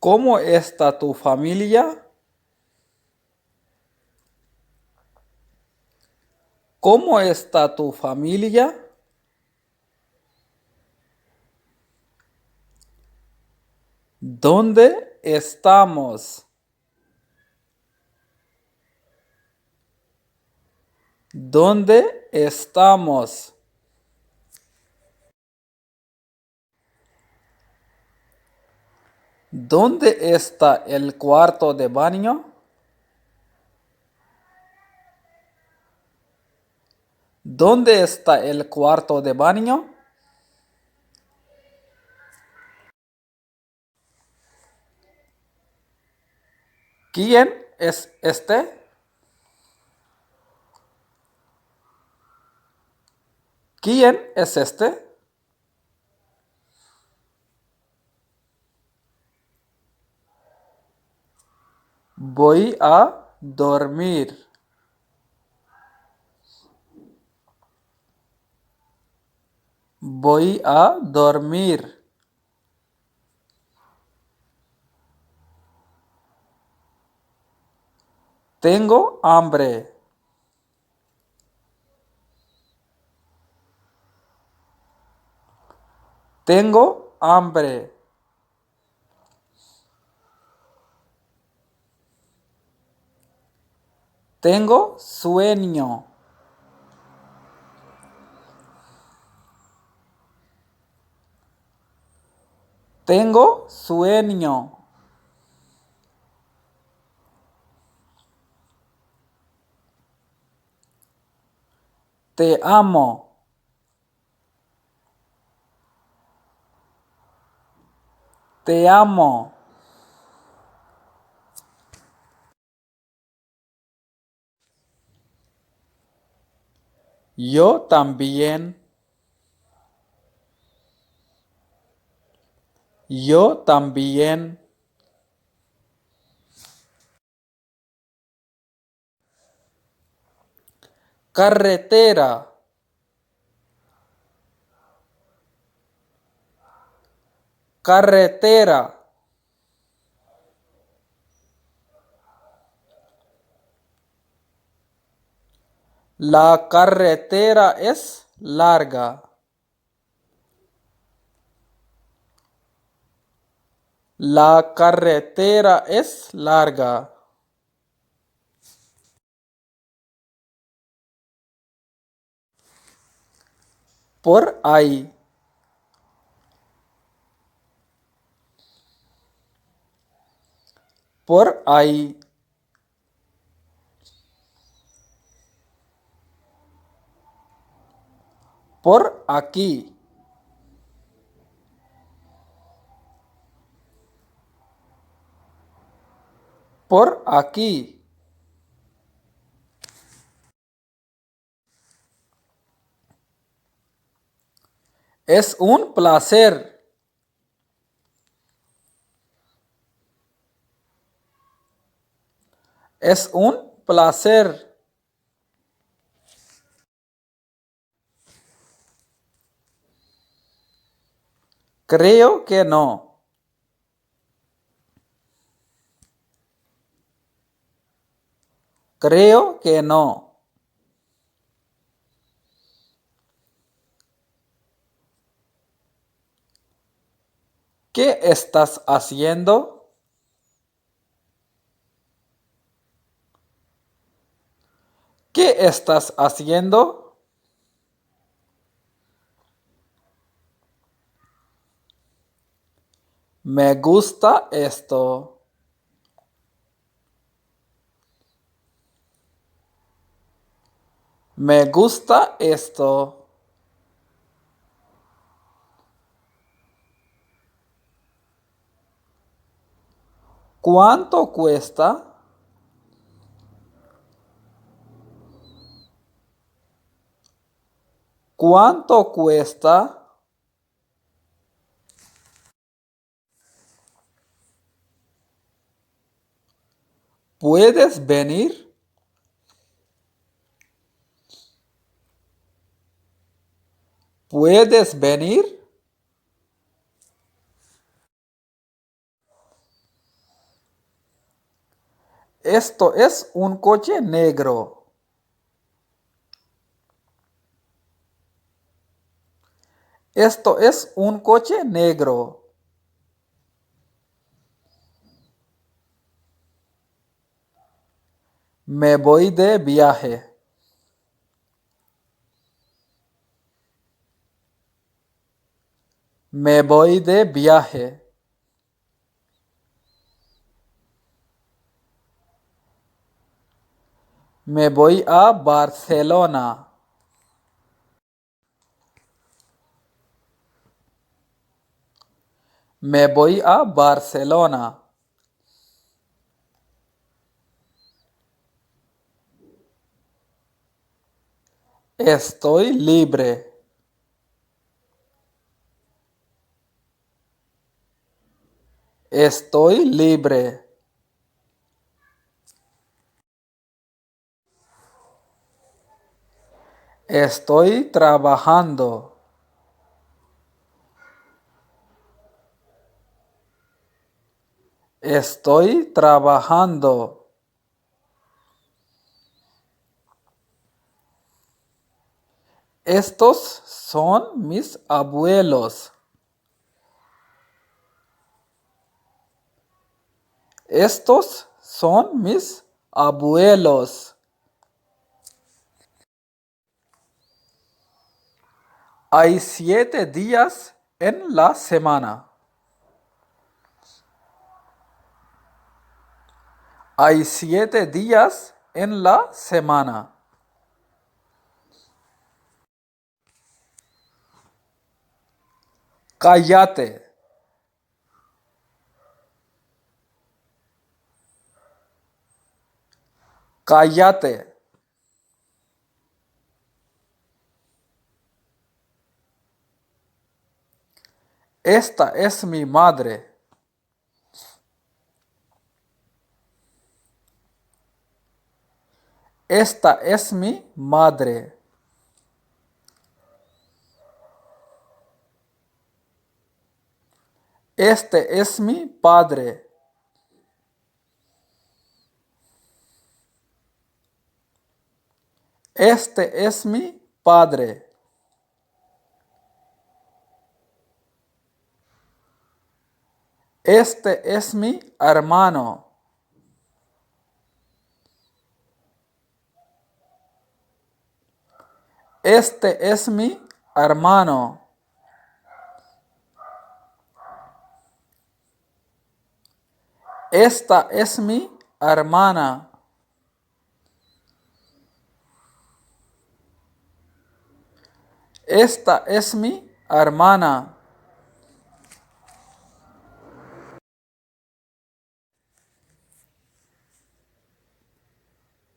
¿Cómo está tu familia? ¿Cómo está tu familia? ¿Dónde estamos? ¿Dónde estamos? ¿Dónde está el cuarto de baño? ¿Dónde está el cuarto de baño? ¿Quién es este? ¿Quién es este? Voy a dormir. Voy a dormir. Tengo hambre. Tengo hambre. Tengo sueño. Tengo sueño. Te amo. Te amo. Yo también. Yo también. Carretera. Carretera. La carretera es larga. La carretera es larga. Por ahí. Por ahí. Por aquí. Por aquí. Es un placer. Es un placer. Creo que no. Creo que no. ¿Qué estás haciendo? ¿Qué estás haciendo? Me gusta esto. Me gusta esto. ¿Cuánto cuesta? ¿Cuánto cuesta? ¿Puedes venir? ¿Puedes venir? Esto es un coche negro. Esto es un coche negro. Me voy de viaje. Me voy de viaje. Me voy a Barcelona. Me voy a Barcelona. Estoy libre. Estoy libre. Estoy trabajando. Estoy trabajando. Estos son mis abuelos. Estos son mis abuelos. Hay 7 días en la semana. Hay 7 días en la semana. Cállate. Cállate. Esta es mi madre. Esta es mi madre. Este es mi padre. Este es mi padre. Este es mi hermano. Este es mi hermano. Esta es mi hermana. Esta es mi hermana.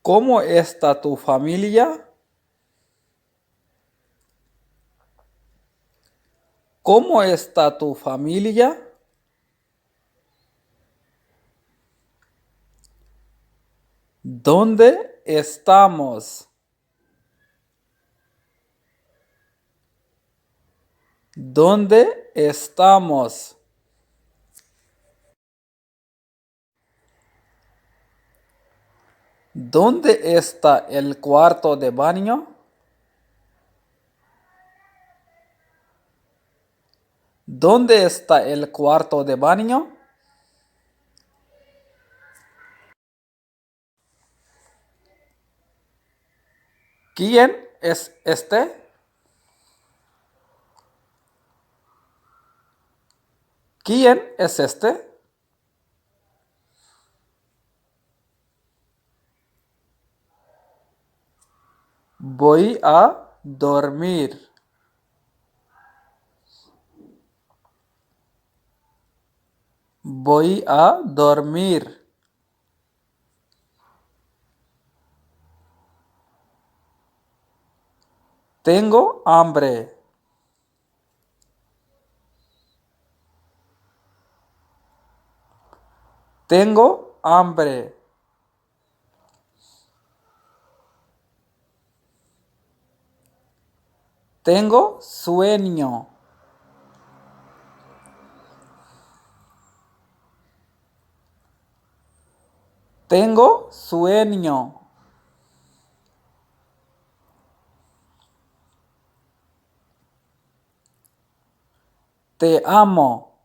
¿Cómo está tu familia? ¿Cómo está tu familia? ¿Dónde estamos? ¿Dónde estamos? ¿Dónde está el cuarto de baño? ¿Dónde está el cuarto de baño? ¿Quién es este? ¿Quién es este? Voy a dormir. Voy a dormir. Tengo hambre. Tengo hambre. Tengo sueño. Tengo sueño. Te amo.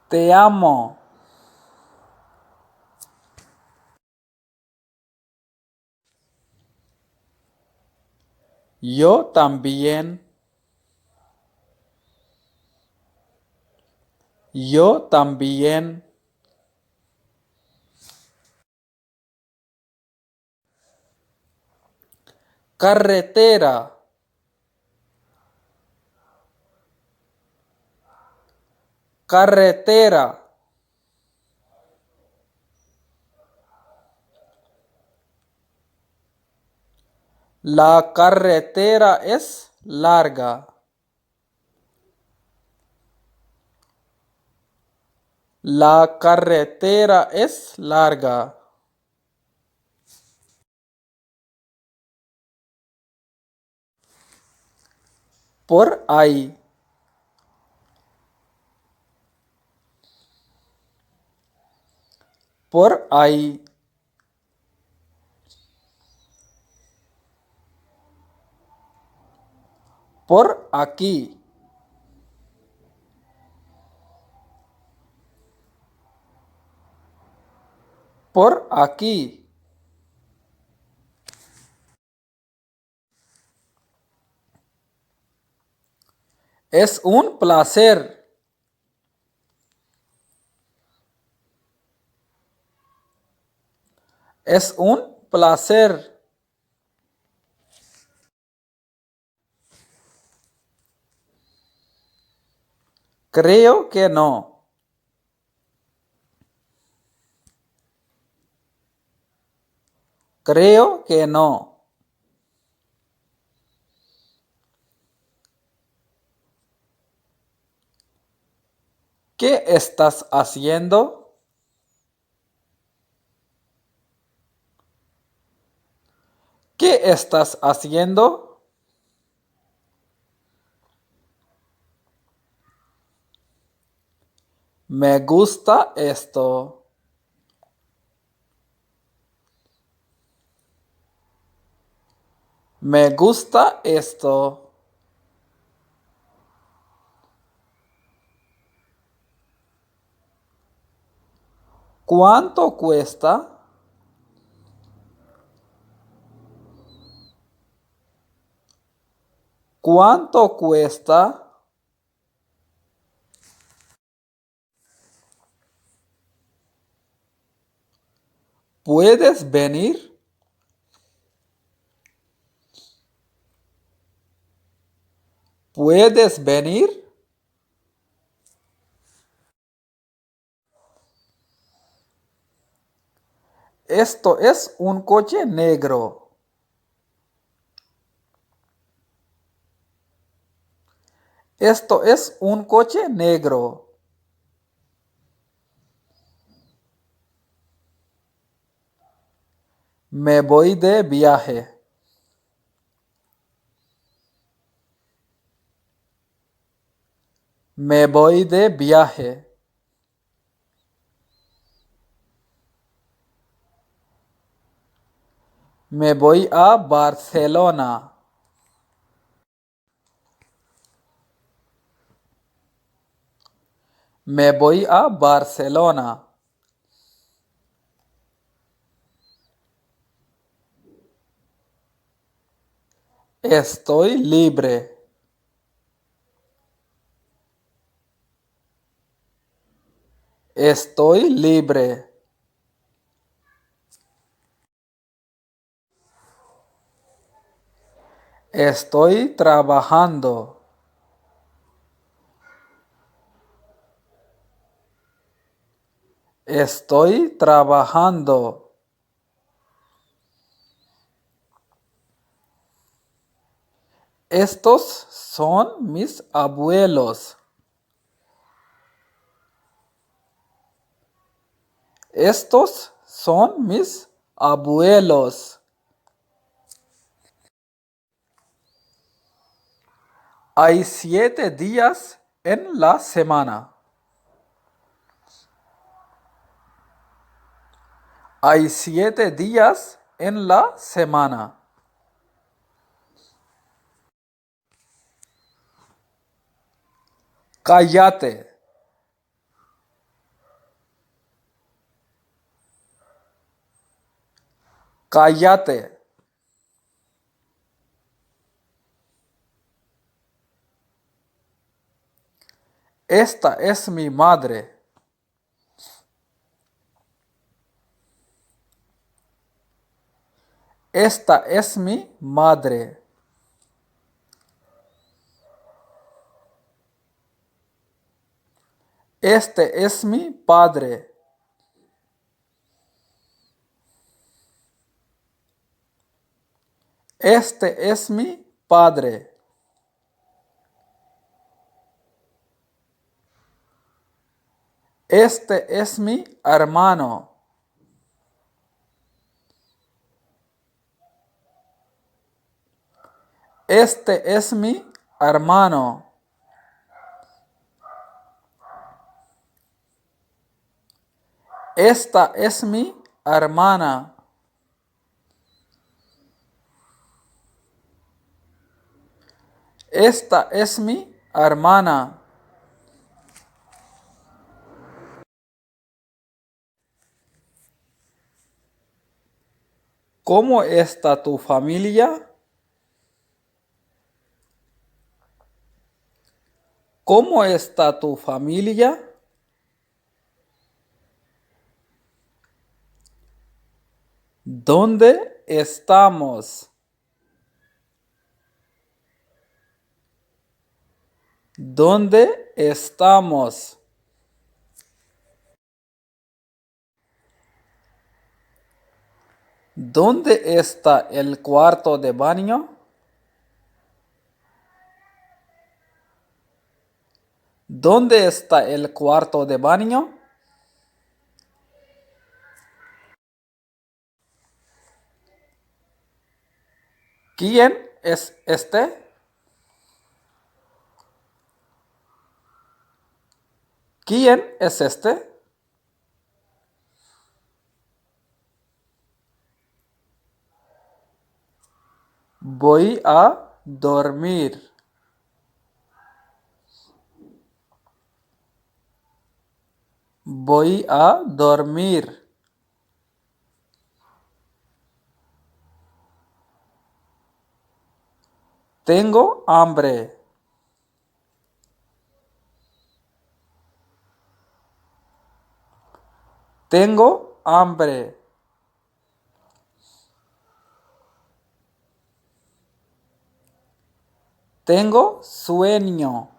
Te amo. Yo también. Yo también. Carretera. Carretera. La carretera es larga. La carretera es larga. Por ahí. Por ahí. Por aquí. Por aquí. Es un placer. Es un placer. Creo que no. Creo que no. ¿Qué estás haciendo? ¿Qué estás haciendo? Me gusta esto. Me gusta esto. ¿Cuánto cuesta? ¿Cuánto cuesta? ¿Puedes venir? ¿Puedes venir? Esto es un coche negro. Esto es un coche negro. Me voy de viaje. Me voy de viaje. Me voy a Barcelona. Me voy a Barcelona. Estoy libre. Estoy libre. Estoy trabajando. Estoy trabajando. Estos son mis abuelos. Estos son mis abuelos. Hay 7 días en la semana. Hay 7 días en la semana. Cállate. Cállate. Esta es mi madre. Esta es mi madre. Este es mi padre. Este es mi padre. Este es mi hermano. Este es mi hermano. Esta es mi hermana. Esta es mi hermana. ¿Cómo está tu familia? ¿Cómo está tu familia? ¿Dónde estamos? ¿Dónde estamos? ¿Dónde está el cuarto de baño? ¿Dónde está el cuarto de baño? ¿Quién es este? ¿Quién es este? Voy a dormir. Voy a dormir. Tengo hambre. Tengo hambre. Tengo sueño.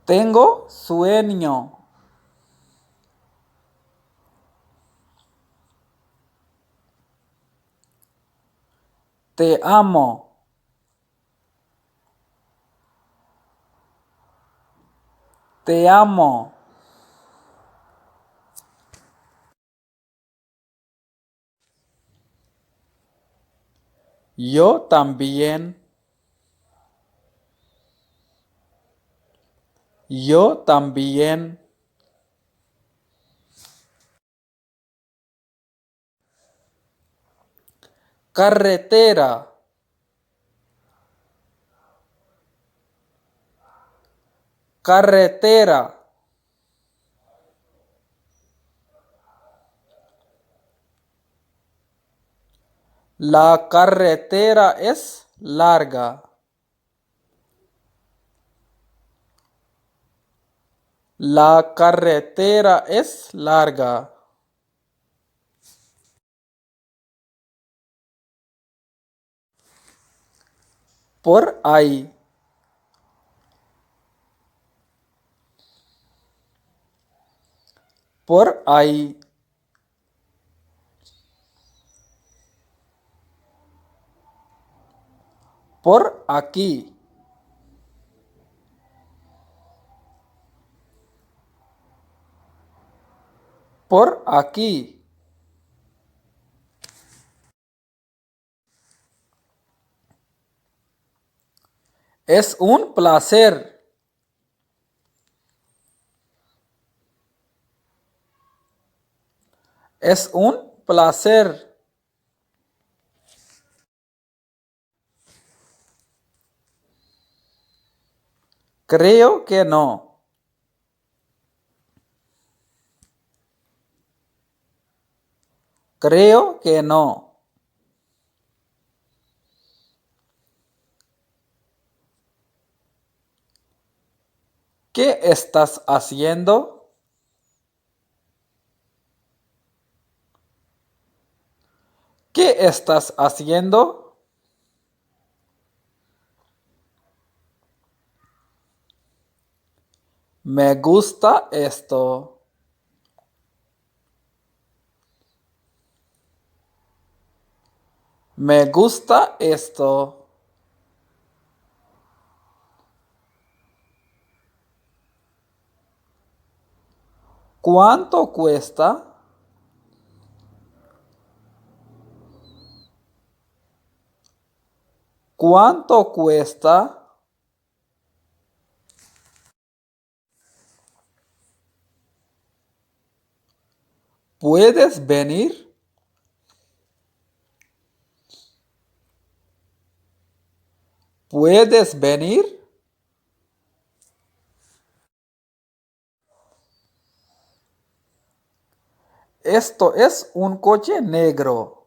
Tengo sueño. Te amo. Te amo. Yo también. Yo también. Carretera. Carretera. La carretera es larga. La carretera es larga. Por ahí. Por ahí. Por aquí. Por aquí. Es un placer. Es un placer. Creo que no. Creo que no. ¿Qué estás haciendo? ¿Qué estás haciendo? Me gusta esto. Me gusta esto. ¿Cuánto cuesta? ¿Cuánto cuesta? ¿Puedes venir? ¿Puedes venir? Esto es un coche negro.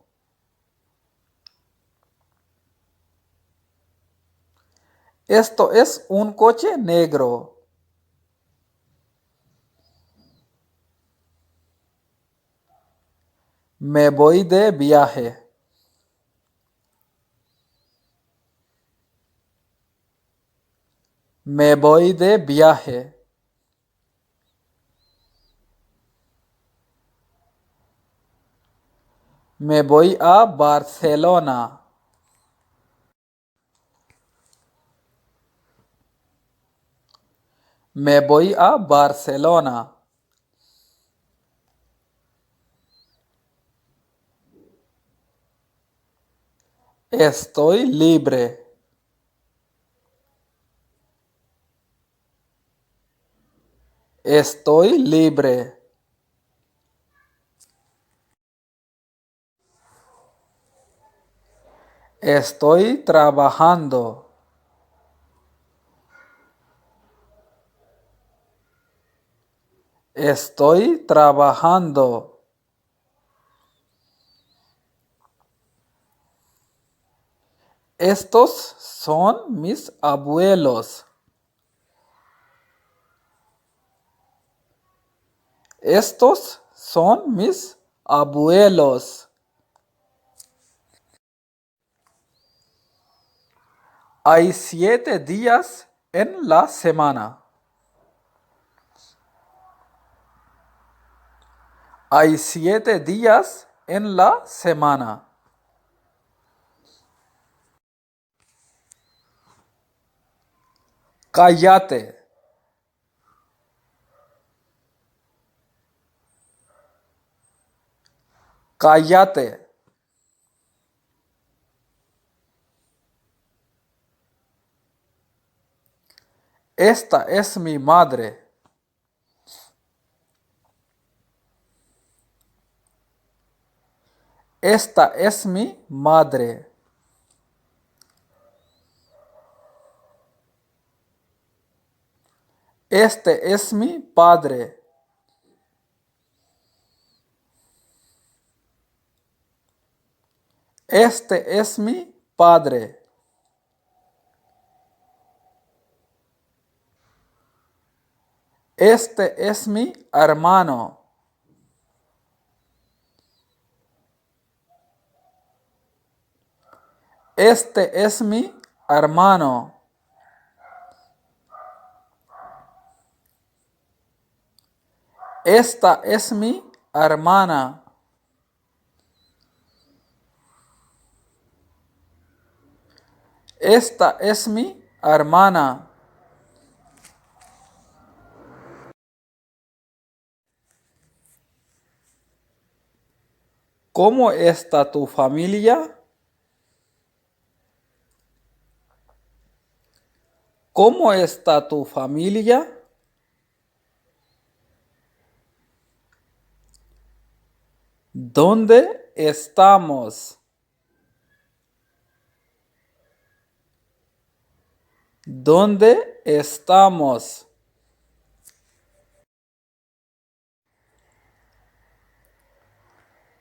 Esto es un coche negro. Me voy de viaje. Me voy de viaje. Me voy a Barcelona. Me voy a Barcelona. Estoy libre. Estoy libre. Estoy trabajando. Estoy trabajando. Estos son mis abuelos. Estos son mis abuelos. Hay 7 días en la semana. Hay 7 días en la semana. Cállate. Cállate. Esta es mi madre. Esta es mi madre. Este es mi padre. Este es mi padre. Este es mi hermano. Este es mi hermano. Esta es mi hermana. Esta es mi hermana. ¿Cómo está tu familia? ¿Cómo está tu familia? ¿Dónde estamos? ¿Dónde estamos?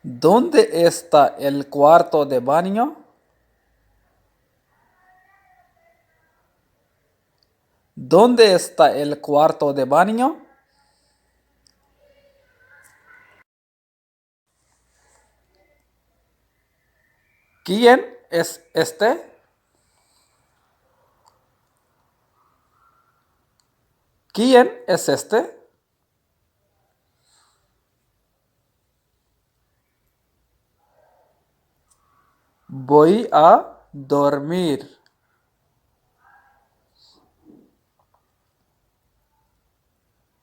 ¿Dónde está el cuarto de baño? ¿Dónde está el cuarto de baño? ¿Quién es este? ¿Quién es este? Voy a dormir.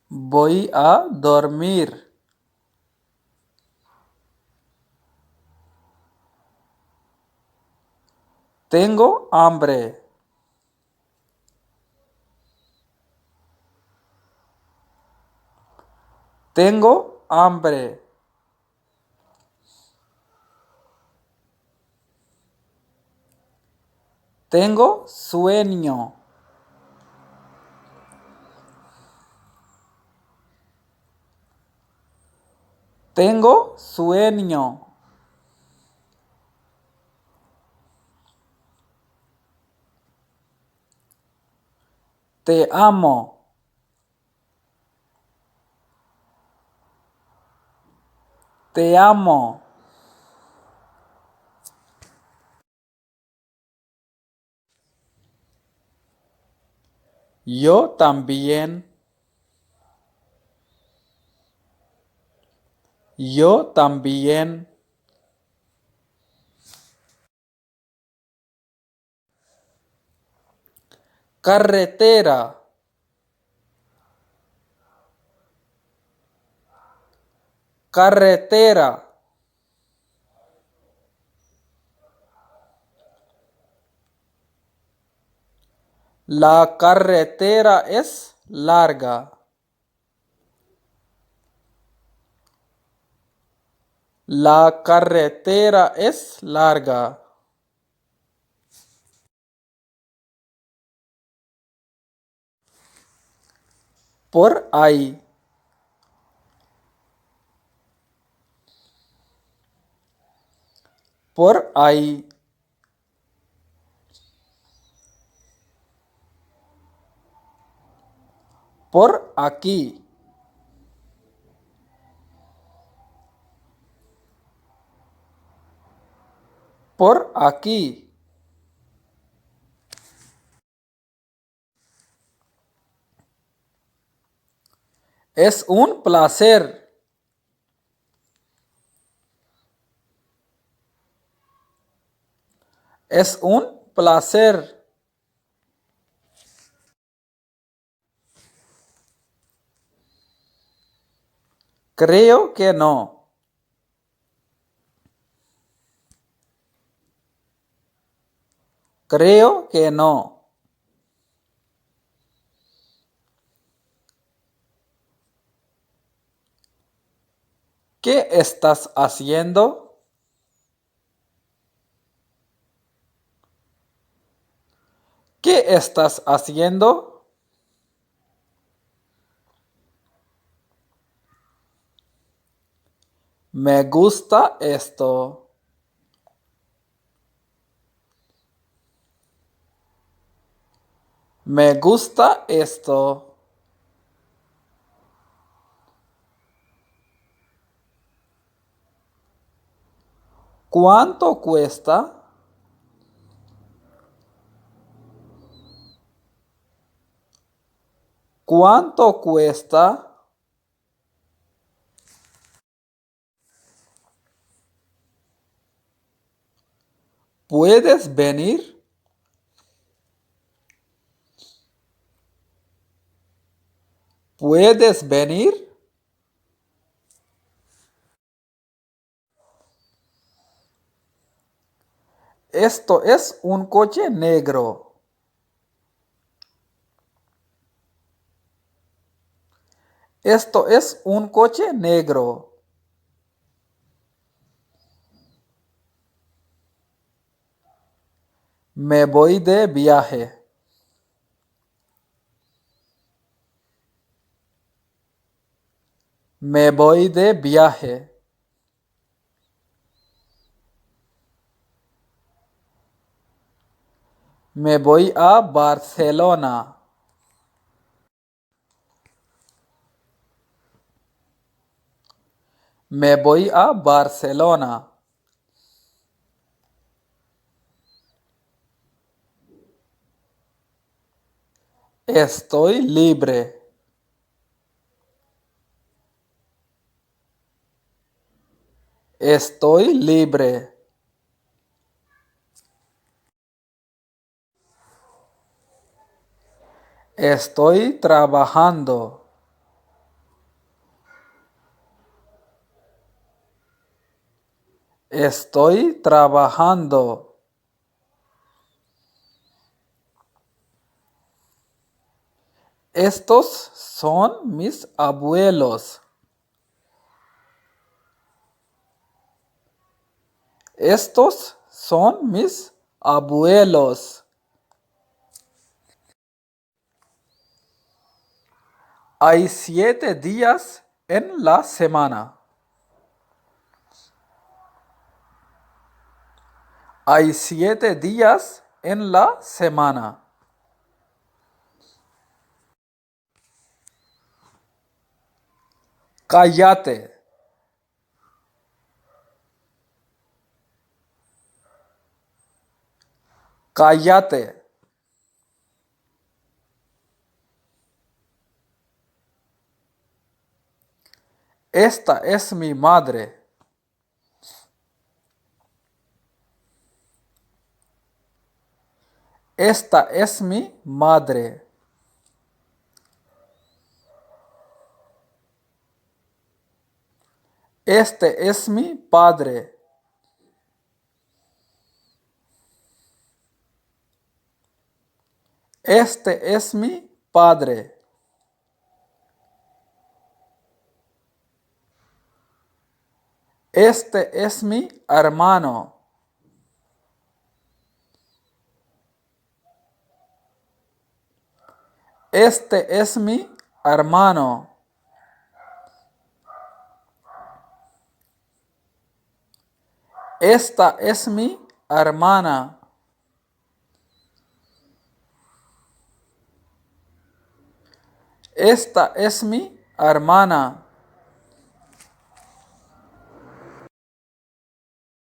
Voy a dormir. Tengo hambre. Tengo hambre. Tengo sueño. Tengo sueño. Te amo. Te amo. Yo también. Yo también. Carretera. Carretera. La carretera es larga. La carretera es larga. Por ahí. Por ahí. Por aquí. Por aquí. Es un placer. Es un placer. Creo que no. Creo que no. ¿Qué estás haciendo? ¿Qué estás haciendo? Me gusta esto. Me gusta esto. ¿Cuánto cuesta? ¿Cuánto cuesta? ¿Puedes venir? ¿Puedes venir? Esto es un coche negro. Esto es un coche negro. Me voy de viaje. Me voy de viaje. Me voy a Barcelona. Me voy a Barcelona. Estoy libre. Estoy libre. Estoy trabajando. Estoy trabajando. Estos son mis abuelos. Estos son mis abuelos. Hay 7 días en la semana. Hay 7 días en la semana. Cállate. Cállate. Esta es mi madre. Esta es mi madre. Este es mi padre. Este es mi padre. Este es mi hermano. Este es mi hermano. Esta es mi hermana. Esta es mi hermana.